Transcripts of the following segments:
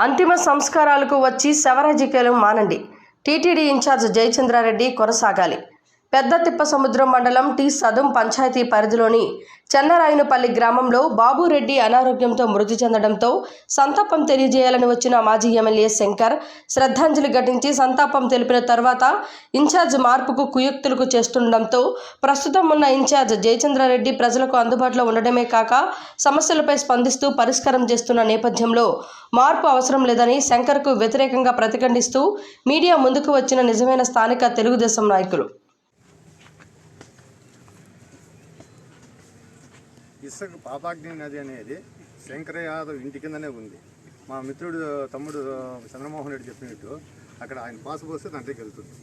అంతిమ సంస్కారాలకు వచ్చి శవరాజకీయాలు మానండి. TTD incharge Jayachandra Reddy కొనసాగాలి. పెద్ద తిప్పసముద్రం మండలం టి సదుం పంచాయతీ పరిధిలోని చెన్నరాయనపల్లి గ్రామంలో బాబురెడ్డి అనారోగ్యంతో మృతి చెందడంతో సంతాపం తెలియజేయాలని వచ్చిన మాజీ ఎమ్మెల్యే శంకర్ శ్రద్ధాంజలి ఘటించి సంతాపం తెలిపిన తర్వాత ఇన్ఛార్జ్ మార్పుకు కుయుక్తులకు చేస్తుండటంతో ప్రస్తుతం ఉన్న ఇన్ఛార్జ్ జయచంద్రారెడ్డి ప్రజలకు అందుబాటులో ఉండడమే కాక సమస్యలపై స్పందిస్తూ పరిష్కారం చేస్తున్న నేపథ్యంలో మార్పు అవసరం లేదని శంకర్కు వ్యతిరేకంగా ప్రతిఖండిస్తూ మీడియా ముందుకు వచ్చిన నిజమైన స్థానిక తెలుగుదేశం నాయకులు. ఇసుక పాపాగ్ని నది అనేది శంకర యాదవ్ ఇంటి కిందనే ఉంది. మా మిత్రుడు తమ్ముడు చంద్రమోహన్ రెడ్డి చెప్పినట్టు అక్కడ ఆయన పాస్ పోస్తే దాంట్లోకి వెళ్తుంది.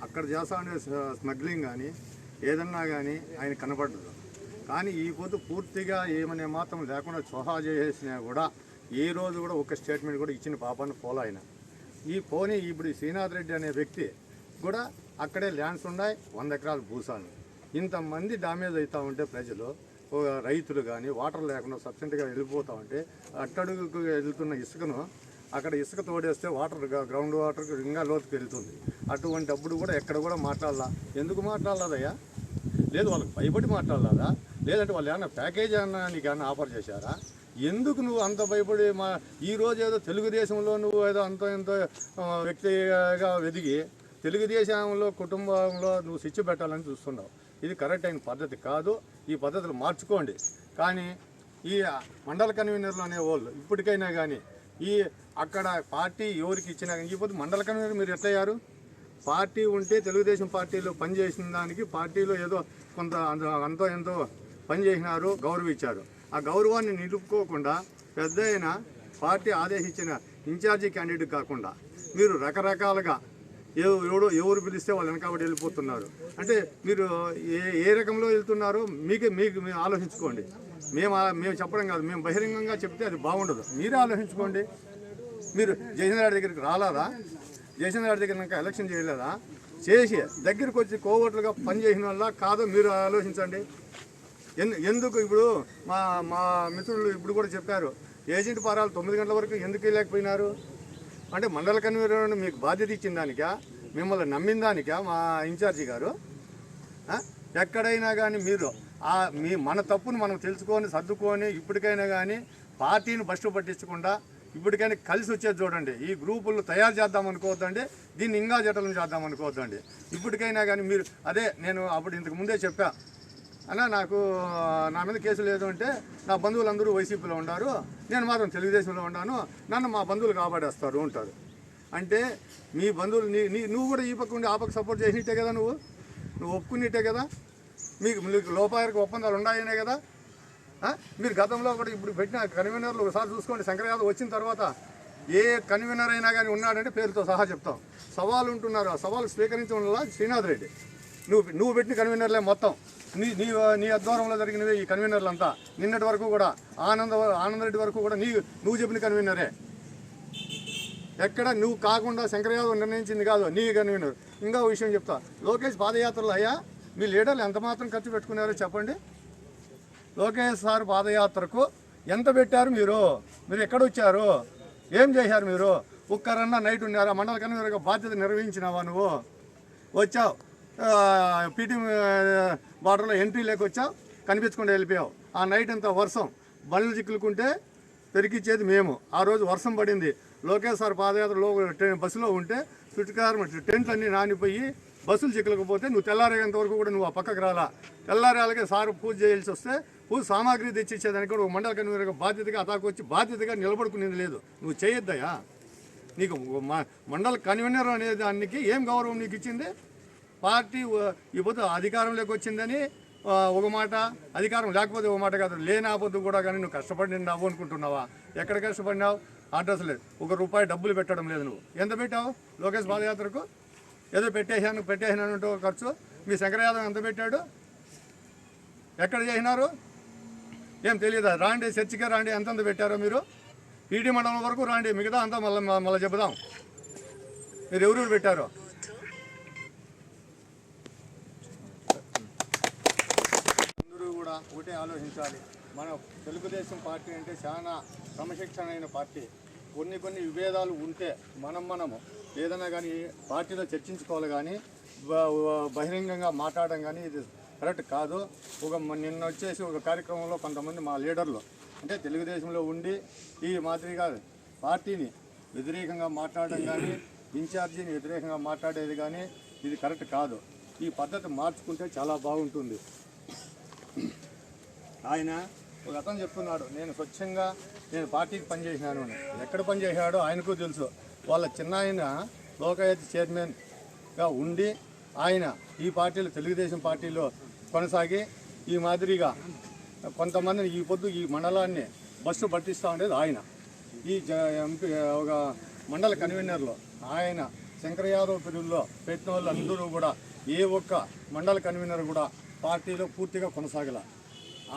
అక్కడ చేస్తా ఉండే స్మగ్లింగ్ కానీ ఏదన్నా కానీ ఆయన కనపడదు. కానీ ఈ పొద్దు పూర్తిగా ఏమనే మాత్రం లేకుండా చోహా చేసినా కూడా ఏ రోజు కూడా ఒక స్టేట్మెంట్ కూడా ఇచ్చిన పాపాన్ని ఫాలో అయినా ఈ పోనీ ఇప్పుడు శ్రీనాథ్ రెడ్డి అనే వ్యక్తి కూడా అక్కడే ల్యాండ్స్ ఉన్నాయి, 100 ఎకరాల భూసాలు. ఇంతమంది డామేజ్ అవుతూ ఉంటే ప్రజలు రైతులు కానీ వాటర్ లేకుండా సబ్సిడీగా వెళ్ళిపోతూ ఉంటే అట్టడుగుకు వెళ్తున్న ఇసుకను అక్కడ ఇసుక తోడేస్తే వాటర్ గ్రౌండ్ వాటర్ ఇంకా లోతుకు వెళ్తుంది. అటువంటి అప్పుడు కూడా ఎక్కడ కూడా మాట్లాడాలా? ఎందుకు మాట్లాడలేదయ్యా? లేదు వాళ్ళకి భయపడి మాట్లాడలేదా? లేదంటే వాళ్ళు ఏమన్నా ప్యాకేజ్ అన్నా నీకు ఏమన్నా ఆఫర్ చేశారా? ఎందుకు నువ్వు అంత భయపడి ఈరోజు ఏదో తెలుగుదేశంలో నువ్వు ఏదో అంతో ఎంతో వ్యక్తిగా వెదిగి తెలుగుదేశంలో కుటుంబంలో నువ్వు స్విచ్ పెట్టాలని చూస్తున్నావు. ఇది కరెక్ట్ అయిన పద్ధతి కాదు. ఈ పద్ధతులు మార్చుకోండి. కానీ ఈ మండల కన్వీనర్లు అనేవాళ్ళు ఇప్పటికైనా కానీ ఈ అక్కడ పార్టీ ఎవరికి ఇచ్చినా కానీ ఇప్పుడు మండల కన్వీనర్ మీరు ఎట్లయ్యారు? పార్టీ ఉంటే తెలుగుదేశం పార్టీలో పనిచేసిన దానికి పార్టీలో ఏదో కొంత అంతో ఎంతో పనిచేసినారు, గౌరవించారు. ఆ గౌరవాన్ని నిలుపుకోకుండా పెద్ద అయిన పార్టీ ఆదేశించిన ఇన్ఛార్జీ క్యాండిడేట్ కాకుండా మీరు రకరకాలుగా ఎవరు పిలిస్తే వాళ్ళు వెనకాబడి వెళ్ళిపోతున్నారు. అంటే మీరు ఏ రకంలో వెళ్తున్నారో మీకు ఆలోచించుకోండి. మేము చెప్పడం కాదు, మేము బహిరంగంగా చెప్తే అది బాగుండదు. మీరే ఆలోచించుకోండి. మీరు జయచంద్రారెడ్డి దగ్గరికి రాలేదా? జయచంద్రారెడ్డి దగ్గర ఇంకా ఎలక్షన్ చేయలేదా? చేసి దగ్గరికి వచ్చి కోవట్లుగా పనిచేసిన వల్ల కాదో మీరు ఆలోచించండి. ఎందుకు ఇప్పుడు మా మిత్రులు ఇప్పుడు కూడా చెప్పారు, ఏజెంట్ పారాలు 9 గంటల వరకు ఎందుకు లేకపోయినారు అంటే మండల కన్వీనర్ మీకు బాధ్యత ఇచ్చిన దానికా, మిమ్మల్ని నమ్మిన దానికా మా ఇన్ఛార్జి గారు? ఎక్కడైనా కానీ మీరు మన తప్పును మనం తెలుసుకొని సర్దుకొని ఇప్పటికైనా కానీ పార్టీని బస్టు పట్టించకుండా ఇప్పటికైనా కలిసి వచ్చేది చూడండి. ఈ గ్రూపులు తయారు చేద్దాం అనుకోవద్దండి, దీన్ని ఇంకా జటలం చేద్దాం అనుకోవద్దండి. ఇప్పటికైనా కానీ మీరు నేను అప్పుడు ఇంతకు ముందే చెప్పా అన్నా, నా మీద కేసు లేదు అంటే నా బంధువులందరూ వైసీపీలో ఉన్నారు, నేను మాత్రం తెలుగుదేశంలో ఉన్నాను, నన్ను మా బంధువులు కాపాడేస్తారు ఉంటారు. అంటే మీ బంధువులు నువ్వు కూడా ఈ పక్క ఉండి ఆ పక్క సపోర్ట్ చేసినట్టే కదా, నువ్వు ఒప్పుకున్నట్టే కదా, మీకు లోపాయకు ఒప్పందాలు ఉన్నాయనే కదా. మీరు గతంలో కూడా ఇప్పుడు పెట్టిన కన్వీనర్లు ఒకసారి చూసుకోండి. శంకర్ యాదవ్ వచ్చిన తర్వాత ఏ కన్వీనర్ అయినా కానీ ఉన్నాడంటే పేరుతో సహా చెప్తాం. సవాలు ఉంటున్నారు, ఆ సవాలు స్వీకరించడం వల్ల శ్రీనాథ్ రెడ్డి నువ్వు పెట్టిన కన్వీనర్లే మొత్తం నీ ఆధ్వర్యంలో జరిగినవి ఈ కన్వీనర్లు అంతా. నిన్నటి వరకు కూడా ఆనందరెడ్డి వరకు కూడా నువ్వు చెప్పిన కన్వీనరే. ఎక్కడ నువ్వు కాకుండా శంకర్ యాదవ్ నిర్ణయించింది కాదు నీ కన్వీనర్. ఇంకా విషయం చెప్తా, లోకేష్ పాదయాత్రలు అయ్యా మీ లీడర్లు ఎంత మాత్రం ఖర్చు పెట్టుకున్నారో చెప్పండి. లోకేష్ సార్ పాదయాత్రకు ఎంత పెట్టారు? మీరు ఎక్కడొచ్చారు? ఏం చేశారు? మీరు ఒక్కరన్నా నైట్ ఉన్నారా? మండల కన్వీనర్గా బాధ్యత నిర్వహించినావా? నువ్వు వచ్చావు, పీటీ బార్డర్లో ఎంట్రీ లేకొచ్చావు, కనిపించకుండా వెళ్ళిపోయావు. ఆ నైట్ అంతా వర్షం, బండ్లు చిక్కులుకుంటే పెరికిచ్చేది మేము. ఆ రోజు వర్షం పడింది. లోకేష్ సార్ పాదయాత్రలో బస్సులో ఉంటే చుట్టుకారం టెంట్లు అన్నీ నానిపోయి బస్సులు చిక్కులకపోతే నువ్వు తెల్లారేంత వరకు కూడా నువ్వు ఆ పక్కకు రాలా. తెల్లారేలాగే సార్ పూజ చేయాల్సి వస్తే పూజ సామాగ్రి తెచ్చిచ్చేదానికి కూడా ఒక మండల కన్వీనర్గా బాధ్యతగా అతాకు వచ్చి బాధ్యతగా నిలబడుకునేది లేదు. నువ్వు చేయొద్దయా? నీకు మండల కన్వీనర్ అనే దానికి ఏం గౌరవం నీకు ఇచ్చింది? పార్టీ ఇప్పుడు అధికారంలోకి వచ్చిందని ఒక మాట, అధికారం లేకపోతే ఒక మాట కాదు. లేనాపొద్దు కూడా కానీ నువ్వు కష్టపడినావు అనుకుంటున్నావా? ఎక్కడ కష్టపడినావు? అడ్రస్ లేదు, ₹1 డబ్బులు పెట్టడం లేదు. నువ్వు ఎంత పెట్టావు లోకేష్ పాదయాత్రకు? ఏదో పెట్టేసినానంటూ ఖర్చు. మీ శంకర్ యాదవ్ ఎంత పెట్టాడు? ఎక్కడ చేసినారు? ఏం తెలియదా? రాండి, చర్చికే రాండి, ఎంతంత పెట్టారో మీరు. పీటీ మండలం వరకు రాండి, మిగతా అంతా మళ్ళీ చెబుదాం మీరు ఎవరు పెట్టారో. అందరూ కూడా ఒకటే ఆలోచించాలి. మన తెలుగుదేశం పార్టీ అంటే చాలా క్రమశిక్షణ అయిన పార్టీ. కొన్ని విభేదాలు ఉంటే మనము ఏదైనా కానీ పార్టీలో చర్చించుకోవాలి, కానీ బహిరంగంగా మాట్లాడడం కానీ ఇది కరెక్ట్ కాదు. నిన్న వచ్చేసి ఒక కార్యక్రమంలో కొంతమంది మా లీడర్లు అంటే తెలుగుదేశంలో ఉండి ఈ మాదిరిగా పార్టీని వ్యతిరేకంగా మాట్లాడడం కానీ, ఇన్ఛార్జీని వ్యతిరేకంగా మాట్లాడేది కానీ ఇది కరెక్ట్ కాదు. ఈ పద్ధతి మార్చుకుంటే చాలా బాగుంటుంది. ఆయన ఒక అతను చెప్తున్నాడు, నేను స్వచ్ఛంగా నేను పార్టీకి పనిచేసినాను అని. ఎక్కడ పనిచేశాడో ఆయనకు తెలుసు. వాళ్ళ చిన్నాయన లోకాయుక్త చైర్మన్గా ఉండి ఆయన ఈ పార్టీలో తెలుగుదేశం పార్టీలో కొనసాగి ఈ మాదిరిగా కొంతమందిని ఈ పొద్దు ఈ మండలాన్ని బస్సు పట్టిస్తూ ఉండేది ఆయన. ఈ ఎంపీ ఒక మండల కన్వీనర్లో ఆయన శంకర యాదవ్ పెరుగుల్లో పెట్టిన వాళ్ళు అందరూ కూడా ఏ ఒక్క మండల కన్వీనర్ కూడా పార్టీలో పూర్తిగా కొనసాగల.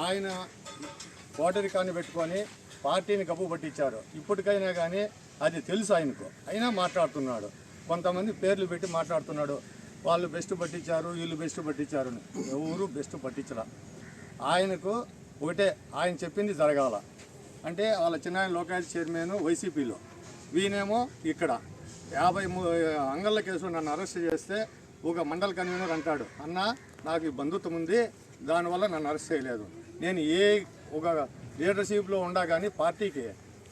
ఆయన ఓటరికాన్ని పెట్టుకొని పార్టీని గబ్బు పట్టించారు. ఇప్పటికైనా కానీ అది తెలుసు ఆయనకు, అయినా మాట్లాడుతున్నాడు. కొంతమంది పేర్లు పెట్టి మాట్లాడుతున్నాడు, వాళ్ళు బెస్ట్ పట్టించారు, వీళ్ళు బెస్ట్ పట్టించారు. ఎవరు బెస్ట్ పట్టించరా. ఆయనకు ఒకటే, ఆయన చెప్పింది జరగాల. అంటే వాళ్ళ చిన్నాయన లోకాయుక్త చైర్మన్ వైసీపీలో, వీనేమో ఇక్కడ 53 అంగళ్ళ కేసులో నన్ను అరెస్ట్ చేస్తే ఒక మండల కన్వీనర్ అంటాడు, అన్న నాకు ఈ బంధుత్వం ఉంది, దానివల్ల నన్ను అరెస్ట్ చేయలేదు. నేను ఏ ఒక లీడర్షిప్లో ఉండా కానీ పార్టీకి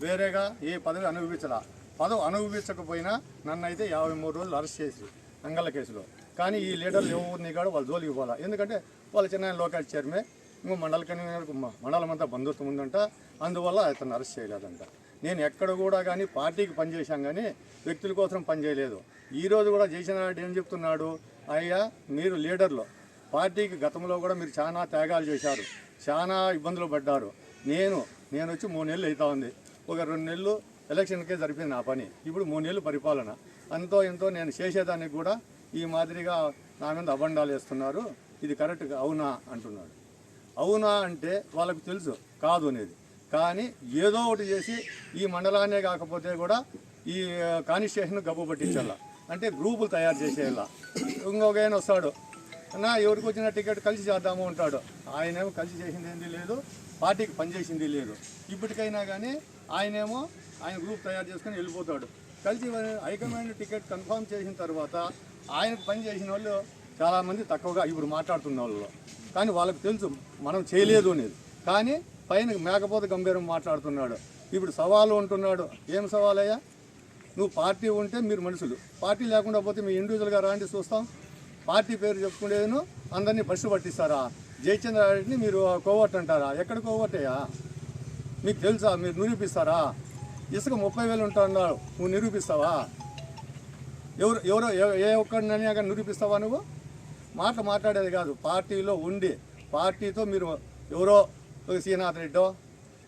వేరేగా ఏ పదవి అనుభవించలా. పదవి అనుభవించకపోయినా నన్ను అయితే 53 రోజులు అరెస్ట్ చేసి అంగళ్ళ కేసులో. కానీ ఈ లీడర్లు ఎవరిని కాదు వాళ్ళు జోలికి పోవాలా. ఎందుకంటే వాళ్ళ చిన్న లోకాయుక్త చైర్మన్ ఇంకో మండల కన్వీనర్కు మండలం అంతా బంధుత్వం ఉందంట, అందువల్ల అతను అరెస్ట్ చేయలేదంట. నేను ఎక్కడ కూడా కానీ పార్టీకి పనిచేశాం కానీ వ్యక్తుల కోసం పనిచేయలేదు. ఈరోజు కూడా జయచంద్రారెడ్డి ఏం చెప్తున్నాడు, అయ్యా మీరు లీడర్లు పార్టీకి గతంలో కూడా మీరు చాలా త్యాగాలు చేశారు, చాలా ఇబ్బందులు పడ్డారు. నేను వచ్చి 3 నెలలు అవుతా ఉంది. ఒక 2 నెలలు ఎలక్షన్కే జరిపింది నా పని. ఇప్పుడు 3 నెలలు పరిపాలన. అంతో ఎంతో నేను చేసేదానికి కూడా ఈ మాదిరిగా నా మీద అబండాలు వేస్తున్నారు. ఇది కరెక్ట్ అవునా అంటున్నాడు. అవునా అంటే వాళ్ళకు తెలుసు కాదు అనేది. కానీ ఏదో ఒకటి చేసి ఈ మండలాన్నే కాకపోతే కూడా ఈ కాన్స్టిట్యూషన్ గబ్బు పట్టించాల. అంటే గ్రూపులు తయారు చేసేయాల. ఇంకొక ఆయన వస్తాడు, అన్నా ఎవరికి వచ్చిన టికెట్ కలిసి చేద్దాము అంటాడు. ఆయనేమో కలిసి చేసింది ఏంది లేదు, పార్టీకి పనిచేసింది లేదు. ఇప్పటికైనా కానీ ఆయన గ్రూప్ తయారు చేసుకొని వెళ్ళిపోతాడు. కలిసి హైకమాండ్ టికెట్ కన్ఫర్మ్ చేసిన తర్వాత ఆయనకు పని చేసిన వాళ్ళు చాలామంది తక్కువగా ఇప్పుడు మాట్లాడుతున్న వాళ్ళు. కానీ వాళ్ళకి తెలుసు మనం చేయలేదు అనేది. కానీ పైన మేకపోతే గంభీరం మాట్లాడుతున్నాడు. ఇప్పుడు సవాలు ఉంటున్నాడు. ఏం సవాలయ్యా? నువ్వు పార్టీ ఉంటే మీరు మనుషులు, పార్టీ లేకుండా పోతే మీ ఇండివిజువల్గా రాండి చూస్తాం. పార్టీ పేరు చెప్పుకునేను అందరినీ బస్సు పట్టిస్తారా? జయచంద్రారెడ్డిని మీరు కోవట్ అంటారా? ఎక్కడ కోవట్టయ్యా? మీకు తెలుసా? మీరు నిరూపిస్తారా? ఇసుక 30,000 ఉంటున్నావు, నువ్వు నిరూపిస్తావా? ఎవరో ఏ ఒక్కడినైనా కానీ నిరూపిస్తావా? నువ్వు మాట్లాడేది కాదు. పార్టీలో ఉండి పార్టీతో మీరు ఎవరో శ్రీనాథ్ రెడ్డో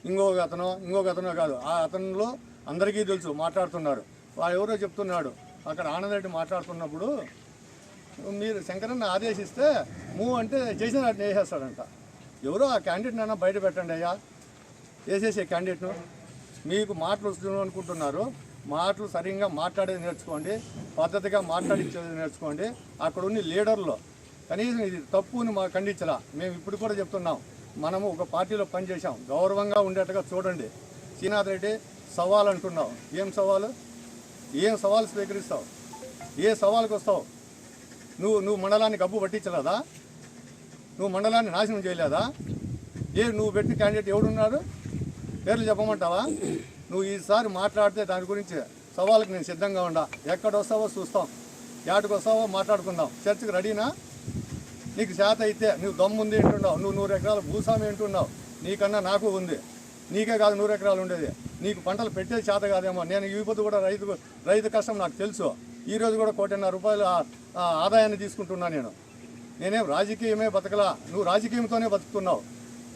ఇంకొక అతనో కాదు, ఆ అతనిలో అందరికీ తెలుసు మాట్లాడుతున్నారు. వాడు ఎవరో చెప్తున్నాడు, అక్కడ ఆనందరెడ్డి మాట్లాడుతున్నప్పుడు మీరు శంకరన్న ఆదేశిస్తే అంటే జయచంద్రారెడ్డిని వేసేస్తాడంట. ఎవరో ఆ క్యాండిడేట్ అయినా బయట పెట్టండి అయ్యా, వేసేసే క్యాండిడేట్ను. మీకు మాటలు వస్తున్నాను అనుకుంటున్నారు, మాటలు సరిగ్గా మాట్లాడేది నేర్చుకోండి, పద్ధతిగా మాట్లాడించేది నేర్చుకోండి. అక్కడ ఉన్న లీడర్లు కనీసం ఇది తప్పుని మాకు ఖండించలా. మేము ఇప్పుడు కూడా చెప్తున్నాం, మనము ఒక పార్టీలో పనిచేసాం, గౌరవంగా ఉండేట్టుగా చూడండి. శ్రీనాథ్ రెడ్డి సవాల్ అంటున్నావు, ఏం సవాలు స్వీకరిస్తావు? ఏ సవాల్కి వస్తావు? నువ్వు మండలాన్ని గబ్బు పట్టించలేదా? నువ్వు మండలాన్ని నాశనం చేయలేదా? నువ్వు పెట్టిన క్యాండిడేట్ ఎవడున్నారు? పేర్లు చెప్పమంటావా? నువ్వు ఈసారి మాట్లాడితే దాని గురించి సవాళ్ళకి నేను సిద్ధంగా ఉండా. ఎక్కడ వస్తావో చూస్తాం, ఏటకు వస్తావో మాట్లాడుకుందాం. చర్చకు రెడీనా? నీకు చేత అయితే నువ్వు దమ్ముంది అంటున్నావు, నువ్వు 100 ఎకరాల భూస్వామి అంటున్నావు. నీకన్నా నాకు ఉంది, నీకే కాదు 100 ఎకరాలు ఉండేది. నీకు పంటలు పెట్టేది చేత కాదేమో. నేను ఈ పొద్దు కూడా రైతు కష్టం నాకు తెలుసు. ఈరోజు కూడా 1,50,00,000 రూపాయలు ఆదాయాన్ని తీసుకుంటున్నా. నేనేం రాజకీయమే బతకలా, నువ్వు రాజకీయంతోనే బతుకుతున్నావు.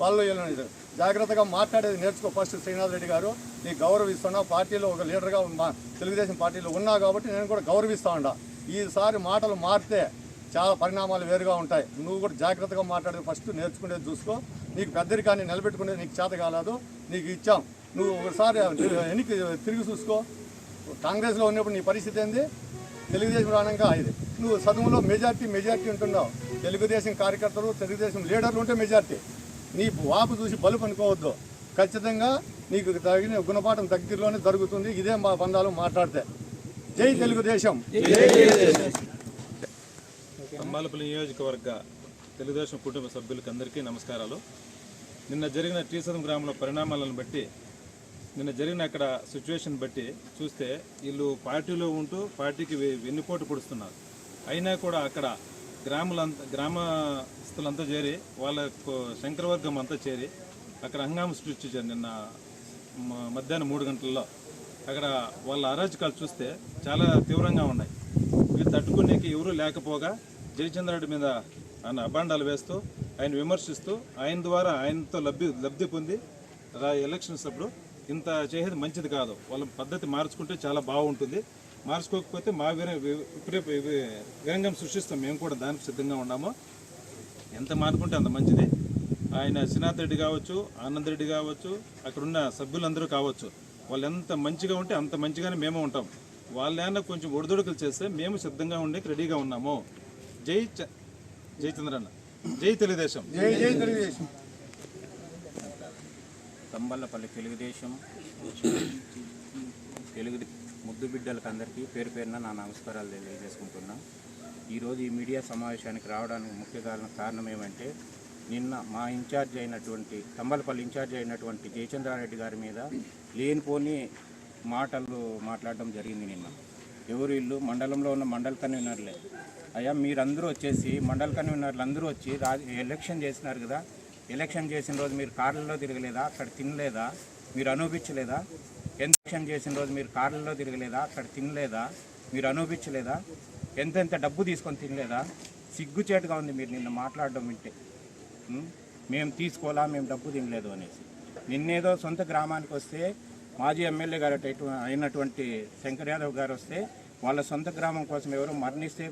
వాళ్ళు జాగ్రత్తగా మాట్లాడేది నేర్చుకో. ఫస్ట్ శ్రీనాథ్ రెడ్డి గారు, నీకు గౌరవిస్తున్నా. పార్టీలో ఒక లీడర్గా తెలుగుదేశం పార్టీలో ఉన్నా కాబట్టి నేను కూడా గౌరవిస్తా ఉండా. ఈసారి మాటలు మారితే చాలా పరిణామాలు వేరుగా ఉంటాయి. నువ్వు కూడా జాగ్రత్తగా మాట్లాడేది ఫస్ట్ నేర్చుకునేది చూసుకో. నీకు పెద్దరికాన్ని నిలబెట్టుకునేది నీకు చేత కాలేదు, నీకు ఇచ్చాం. నువ్వు ఒకసారి వెనక్కి తిరిగి చూసుకో. కాంగ్రెస్లో ఉన్నప్పుడు నీ పరిస్థితి ఏంది? తెలుగుదేశం రానంగా ఇది. నువ్వు చదువులో మెజార్టీ ఉంటున్నావు. తెలుగుదేశం కార్యకర్తలు, తెలుగుదేశం లీడర్లు ఉంటే మెజార్టీ. నీ వాపు చూసి బలుపు అనుకోవద్దు. ఖచ్చితంగా నీకు తగిన గుణపాఠం దగ్గరలోనే జరుగుతుంది. ఇదే మా బంధాలు మాట్లాడితే. జై తెలుగుదేశం. తంబాలపల్లి నియోజకవర్గ తెలుగుదేశం కుటుంబ సభ్యులకి అందరికీ నమస్కారాలు. నిన్న జరిగిన టీ సదం గ్రామంలో పరిణామాలను బట్టి, నిన్న జరిగిన అక్కడ సిచ్యువేషన్ బట్టి చూస్తే వీళ్ళు పార్టీలో ఉంటూ పార్టీకి వెన్నుపోటు పొడుస్తున్నారు. అయినా కూడా అక్కడ గ్రామస్తులంతా చేరి, వాళ్ళ శంకరవర్గం అంతా చేరి అక్కడ హంగామా సృష్టించారు. నిన్న మధ్యాహ్నం 3 గంటల్లో అక్కడ వాళ్ళ అరాచకాలు చూస్తే చాలా తీవ్రంగా ఉన్నాయి. వీళ్ళు తట్టుకునేకి ఎవరూ లేకపోగా జయచంద్రారెడ్డి మీద ఆయన అబాండాలు వేస్తూ, ఆయన విమర్శిస్తూ, ఆయన ద్వారా ఆయనతో లబ్ధి పొంది ఎలక్షన్స్ అప్పుడు ఇంత చేసేది మంచిది కాదు. వాళ్ళ పద్ధతి మార్చుకుంటే చాలా బాగుంటుంది. మార్చుకోకపోతే మా విరంగం సృష్టిస్తాం. మేము కూడా దానికి సిద్ధంగా ఉన్నాము. ఎంత మార్చుకుంటే అంత మంచిది. ఆయన శ్రీనాథ్ రెడ్డి కావచ్చు, ఆనంద్ రెడ్డి కావచ్చు, అక్కడున్న సభ్యులందరూ కావచ్చు, వాళ్ళు ఎంత మంచిగా ఉంటే అంత మంచిగానే మేము ఉంటాం. వాళ్ళేమన్నా కొంచెం ఒడిదొడుకులు చేస్తే మేము సిద్ధంగా ఉండే రెడీగా ఉన్నాము. జై చంద్రన్న, జై తెలుగుదేశం. తంబళ్ళపల్లి తెలుగుదేశం ముద్దు బిడ్డలకు అందరికీ పేరు పేరున నా నమస్కారాలు తెలియజేసుకుంటున్నా. ఈరోజు ఈ మీడియా సమావేశానికి రావడానికి ముఖ్య కారణం ఏమంటే, నిన్న మా ఇన్ఛార్జ్ అయినటువంటి తంబళ్ళపల్లి ఇన్ఛార్జ్ అయినటువంటి జయచంద్రారెడ్డి గారి మీద లేనిపోని మాటలు మాట్లాడడం జరిగింది. నిన్న ఎవరు వీళ్ళు మండలంలో ఉన్న మండల కన్వీనర్లే. అయ్యా మీరందరూ వచ్చేసి మండల కన్వీనర్లు అందరూ వచ్చి ఎలక్షన్ చేసినారు కదా, ఎలక్షన్ చేసిన రోజు మీరు కార్లలో తిరగలేదా, అక్కడ తినలేదా, మీరు అనుభవించలేదా? ఎలక్షన్ చేసిన రోజు మీరు కార్లలో తిరగలేదా, అక్కడ తినలేదా, మీరు అనుభవించలేదా? ఎంతెంత డబ్బు తీసుకొని తినలేదా? సిగ్గుచేటుగా ఉంది మీరు నిన్న మాట్లాడడం వింటే. మేము తీసుకోవాలా, మేము డబ్బు తినలేదు అనేసి. నిన్నేదో సొంత గ్రామానికి వస్తే మాజీ ఎమ్మెల్యే గారు అయినటువంటి శంకర్ యాదవ్ గారు వస్తే, వాళ్ళ సొంత గ్రామం కోసం ఎవరో మరణిస్తే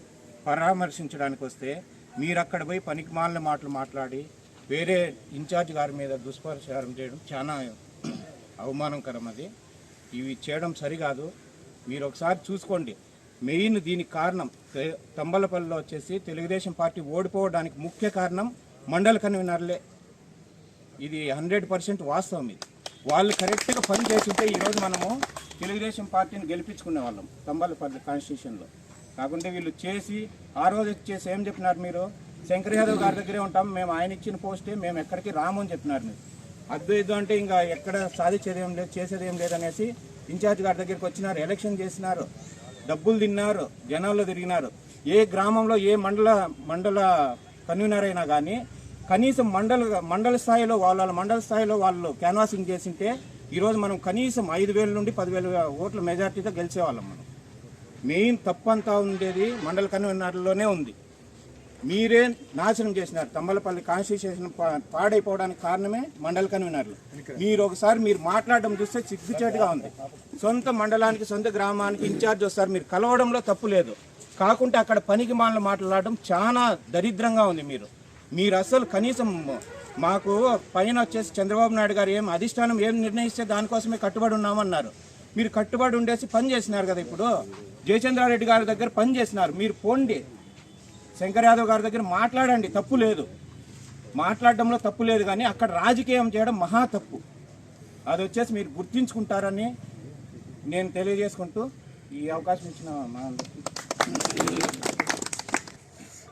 పరామర్శించడానికి వస్తే మీరు అక్కడ పోయి పనికిమాలిన మాటలు మాట్లాడి వేరే ఇన్ఛార్జ్ గారి మీద దుష్ప్రచారం చేయడం చాలా అవమానకరం. అది ఇవి చేయడం సరికాదు. మీరు ఒకసారి చూసుకోండి. మెయిన్ దీనికి కారణం తంబళ్ళపల్లిలో వచ్చేసి తెలుగుదేశం పార్టీ ఓడిపోవడానికి ముఖ్య కారణం మండల కన్వీనర్లే. ఇది 100% వాస్తవం. ఇది వాళ్ళు కరెక్ట్గా పని చేస్తుంటే ఈరోజు మనము తెలుగుదేశం పార్టీని గెలిపించుకునే వాళ్ళం తంబళ్ళపల్లి కాన్స్టిట్యూషన్లో. కాకుంటే వీళ్ళు చేసి ఆ రోజు చేసి ఏం చెప్పినారు మీరు? శంకర్ యాదవ్ గారి దగ్గరే ఉంటాం మేము, ఆయన ఇచ్చిన పోస్టే మేము ఎక్కడికి రాము అని చెప్పినారు మీరు. అద్దు అంటే ఇంకా ఎక్కడ సాధించేది ఏం లేదు, చేసేది ఏం లేదనేసి ఇన్ఛార్జ్ గారి దగ్గరికి వచ్చినారు, ఎలక్షన్ చేసినారు, డబ్బులు తిన్నారు, జనాల్లో తిరిగినారు. ఏ గ్రామంలో ఏ మండల కన్వీనర్ అయినా కానీ కనీసం మండల స్థాయిలో వాళ్ళు క్యాన్వాసింగ్ చేసింటే ఈరోజు మనం కనీసం 5,000 నుండి 10,000 ఓట్ల మెజార్టీతో గెలిచేవాళ్ళం. మనం మెయిన్ తప్పంతా ఉండేది మండల కన్వీనర్లోనే ఉంది. మీరే నాశనం చేసినారు. తంబళ్ళపల్లి కాన్స్టిట్యూషన్ పాడైపోవడానికి కారణమే మండల కన్వీనర్లు. మీరు మాట్లాడడం చూస్తే సిగ్గుచేటుగా ఉంది. సొంత మండలానికి సొంత గ్రామానికి ఇన్ఛార్జ్ వస్తారు, మీరు కలవడంలో తప్పు లేదు. కాకుంటే అక్కడ పనికి మాలను మాట్లాడడం చాలా దరిద్రంగా ఉంది. మీరు అసలు కనీసం మాకు పైన వచ్చేసి చంద్రబాబు నాయుడు గారు అధిష్టానం ఏం నిర్ణయిస్తే దానికోసమే కట్టుబడి ఉన్నామన్నారు. మీరు కట్టుబడి ఉండేసి పని చేసినారు కదా. ఇప్పుడు జయచంద్రారెడ్డి గారి దగ్గర పని చేసినారు, మీరు పోండి శంకర్ యాదవ్ గారి దగ్గర మాట్లాడండి, తప్పు లేదు, మాట్లాడడంలో తప్పు లేదు. కానీ అక్కడ రాజకీయం చేయడం మహా తప్పు. అది వచ్చేసి మీరు గుర్తించుకుంటారని నేను తెలియజేసుకుంటూ ఈ అవకాశం ఇచ్చిన మా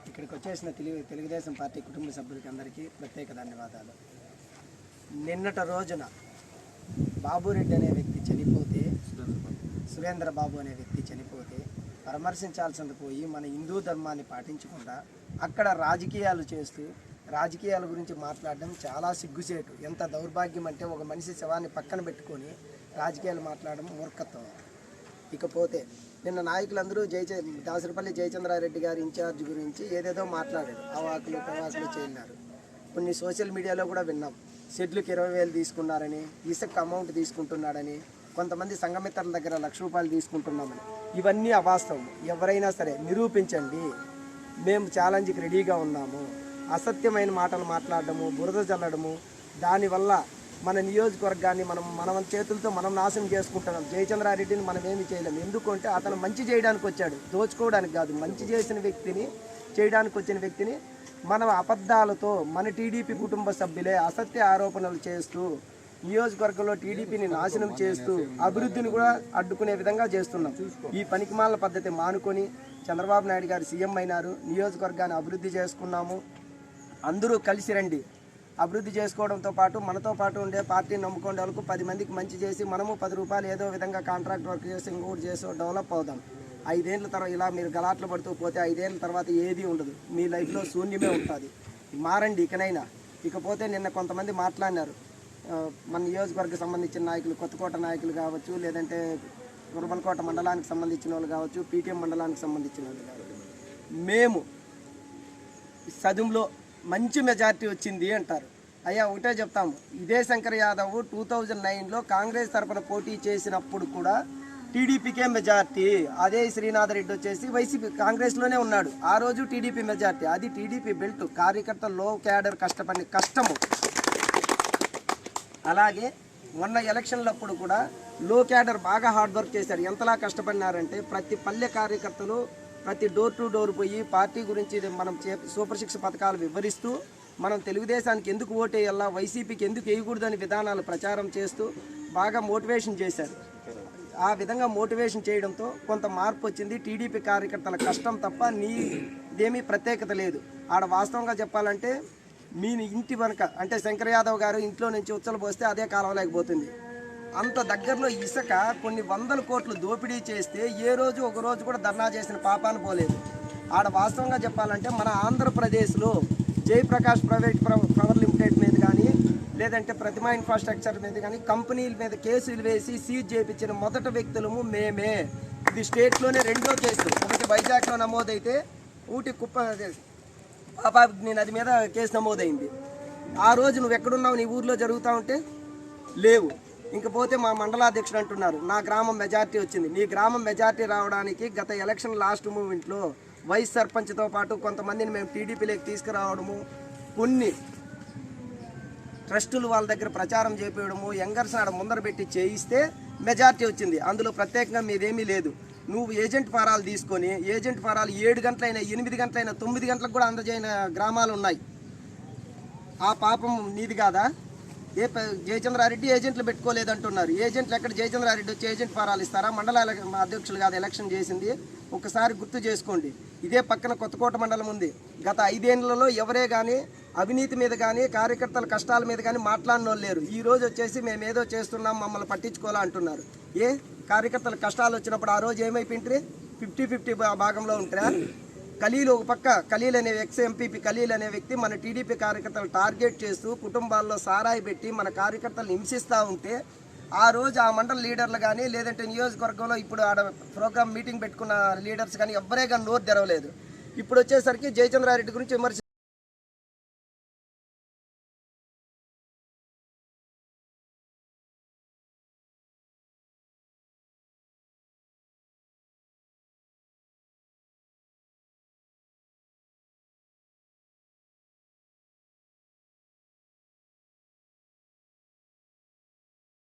ఇక్కడికి వచ్చేసిన తెలుగుదేశం పార్టీ కుటుంబ సభ్యులకి అందరికీ ప్రత్యేక ధన్యవాదాలు. నిన్నటి రోజున బాబురెడ్డి అనే వ్యక్తి చనిపోతే, సురేంద్ర బాబు అనే వ్యక్తి చనిపోతే పరామర్శించాల్సింది పోయి మన హిందూ ధర్మాన్ని పాటించకుండా అక్కడ రాజకీయాలు చేస్తూ రాజకీయాల గురించి మాట్లాడడం చాలా సిగ్గుచేటు. ఎంత దౌర్భాగ్యం అంటే ఒక మనిషి శవాన్ని పక్కన పెట్టుకొని రాజకీయాలు మాట్లాడడం మూర్ఖత్వం. ఇకపోతే నిన్న నాయకులందరూ దాసరపల్లి జయచంద్రారెడ్డి గారి ఇన్ఛార్జ్ గురించి ఏదేదో మాట్లాడారు, అవాకులు ప్రవాకులు చేయన్నారు. కొన్ని సోషల్ మీడియాలో కూడా విన్నాం, షెడ్లకు 20,000 తీసుకున్నారని, ఇసుక అమౌంట్ తీసుకుంటున్నాడని, కొంతమంది సంఘమిత్రుల దగ్గర ₹1,00,000 తీసుకుంటున్నామని. ఇవన్నీ అవాస్తవం. ఎవరైనా సరే నిరూపించండి, మేము ఛాలెంజ్కి రెడీగా ఉన్నాము. అసత్యమైన మాటలు మాట్లాడడము, బురద చల్లడము, దానివల్ల మన నియోజకవర్గాన్ని మన చేతులతో మనం నాశనం చేసుకుంటున్నాం. జయచంద్రారెడ్డిని మనం ఏమి చేయలేము. ఎందుకంటే అతను మంచి చేయడానికి వచ్చాడు, దోచుకోవడానికి కాదు. మంచి చేసిన వ్యక్తిని, చేయడానికి వచ్చిన వ్యక్తిని మన అబద్ధాలతో మన టీడీపీ కుటుంబ సభ్యులే అసత్య ఆరోపణలు చేస్తూ నియోజకవర్గంలో టీడీపీని నాశనం చేస్తూ అభివృద్ధిని కూడా అడ్డుకునే విధంగా చేస్తున్నాం. ఈ పనికిమాల పద్ధతి మానుకొని చంద్రబాబు నాయుడు గారు సీఎం అయినారు, నియోజకవర్గాన్ని అభివృద్ధి చేసుకున్నాము. అందరూ కలిసి రండి. అభివృద్ధి చేసుకోవడంతో పాటు మనతో పాటు ఉండే పార్టీని నమ్ముకునే వాళ్ళకు 10 మందికి మంచి చేసి మనము 10 రూపాయలు ఏదో విధంగా కాంట్రాక్ట్ వర్క్ చేసి ఇంకోటి చేసి డెవలప్ అవుదాం. 5 ఏళ్ళ తర్వాత ఇలా మీరు గలాట్లు పడుతూ పోతే 5 ఏళ్ళ తర్వాత ఏది ఉండదు, మీ లైఫ్లో శూన్యమే ఉంటుంది. మారండి ఇకనైనా. ఇకపోతే నిన్న కొంతమంది మాట్లాడినారు, మన నియోజకవర్గం సంబంధించిన నాయకులు, కొత్తకోట నాయకులు కావచ్చు, లేదంటే గురబలకోట మండలానికి సంబంధించిన వాళ్ళు కావచ్చు, పీటీఎం మండలానికి సంబంధించిన వాళ్ళు కావచ్చు, మేము సదుంలో మంచి మెజార్టీ వచ్చింది అంటారు. అయ్యా ఒకటే చెప్తాము, ఇదే శంకర్ యాదవ్ 2009లో కాంగ్రెస్ తరఫున పోటీ చేసినప్పుడు కూడా టీడీపీకే మెజార్టీ. అదే శ్రీనాథ్ రెడ్డి వచ్చేసి వైసీపీ కాంగ్రెస్లోనే ఉన్నాడు. ఆ రోజు టీడీపీ మెజార్టీ. అది టీడీపీ బెల్ట్. కార్యకర్త లో క్యాడర్ కష్టపడి కష్టము. అలాగే మొన్న ఎలక్షన్లప్పుడు కూడా లో క్యాడర్ బాగా హార్డ్ వర్క్ చేశారు. ఎంతలా కష్టపడినారంటే ప్రతి పల్లె కార్యకర్తలు ప్రతి డోర్ టు డోర్ పోయి పార్టీ గురించి మనం సూపర్ 6 పథకాలు వివరిస్తూ, మనం తెలుగుదేశానికి ఎందుకు ఓటేయాలా, వైసీపీకి ఎందుకు వేయకూడదని విధానాలు ప్రచారం చేస్తూ బాగా మోటివేషన్ చేశారు. ఆ విధంగా మోటివేషన్ చేయడంతో కొంత మార్పు వచ్చింది. టీడీపీ కార్యకర్తల కష్టం తప్ప నీదేమీ ప్రత్యేకత లేదు. ఆడ వాస్తవంగా చెప్పాలంటే మీ ఇంటి వెనక అంటే శంకర్ యాదవ్ గారు ఇంట్లో నుంచి ఉచ్చలు పోస్తే అదే కాలవలేకపోతుంది. అంత దగ్గరలో ఇసుక కొన్ని 100 కోట్లు దోపిడీ చేస్తే ఏ రోజు ఒక రోజు కూడా ధర్నా చేసిన పాపాను పోలేదు. ఆడ వాస్తవంగా చెప్పాలంటే మన ఆంధ్రప్రదేశ్లో జయప్రకాష్ ప్రైవేట్ పవర్ లిమిటెడ్ మీద కానీ, లేదంటే ప్రతిమా ఇన్ఫ్రాస్ట్రక్చర్ మీద కానీ కంపెనీల మీద కేసులు వేసి సీజ్ చేయించిన మొదటి వ్యక్తులము మేమే. ఇది స్టేట్లోనే 2వ కేసు. ఒకటి వైజాగ్లో నమోదైతే, ఊటి పాపాగ్ని నది మీద కేసు నమోదైంది. ఆ రోజు నువ్వు ఎక్కడున్నావు, నీ ఊర్లో జరుగుతూ ఉంటే లేవు. ఇంకపోతే మా మండలాధ్యక్షుడు అంటున్నారు నా గ్రామం మెజార్టీ వచ్చింది. నీ గ్రామం మెజార్టీ రావడానికి గత ఎలక్షన్ లాస్ట్ మూమెంట్లో వైస్ సర్పంచ్తో పాటు కొంతమందిని మేము టీడీపీలోకి తీసుకురావడము, కొన్ని ట్రస్టులు వాళ్ళ దగ్గర ప్రచారం చేపించడము, యంగర్స్ ఆడ ముందర పెట్టి చేయిస్తే మెజార్టీ వచ్చింది. అందులో ప్రత్యేకంగా మీదేమీ లేదు. నువ్వు ఏజెంట్ ఫారాలు తీసుకొని ఏజెంట్ ఫారాలు 7 గంటలైనా 8 గంటలైనా 9 గంటలకు కూడా అందజేయని గ్రామాలు ఉన్నాయి. ఆ పాపం నీది కాదా? జయచంద్రారెడ్డి ఏజెంట్లు పెట్టుకోలేదంటున్నారు. ఏజెంట్లు ఎక్కడ? జయచంద్రారెడ్డి వచ్చి ఏజెంట్ ఫారాలు ఇస్తారా? మండల అధ్యక్షులు కాదు ఎలక్షన్ చేసింది. ఒకసారి గుర్తు చేసుకోండి. ఇదే పక్కన కొత్తకోట మండలం ఉంది. గత 5 ఏళ్లలో ఎవరే కానీ అవినీతి మీద కానీ కార్యకర్తల కష్టాల మీద కానీ మాట్లాడిన వాళ్ళు లేరు. ఈ రోజు వచ్చేసి మేము ఏదో చేస్తున్నాం, మమ్మల్ని పట్టించుకోవాలా అంటున్నారు. కార్యకర్తల కష్టాలు వచ్చినప్పుడు ఆ రోజు ఏమైపోయింటారు? 50-50 భాగంలో ఉంటారా? ఖలీల్ ఒక పక్క, ఖలీల్ అనే ఎక్స్ ఎంపీపీ ఖలీల్ అనే వ్యక్తి మన టీడీపీ కార్యకర్తలు టార్గెట్ చేస్తూ కుటుంబాల్లో సారాయి పెట్టి మన కార్యకర్తలు హింసిస్తూ ఉంటే ఆ రోజు ఆ మండల లీడర్లు కానీ, లేదంటే నియోజకవర్గంలో ఇప్పుడు ఆడ ప్రోగ్రామ్ మీటింగ్ పెట్టుకున్న లీడర్స్ కానీ ఎవ్వరే కానీ నోరు తెరవలేదు. ఇప్పుడు వచ్చేసరికి జయచంద్రారెడ్డి గురించి విమర్శ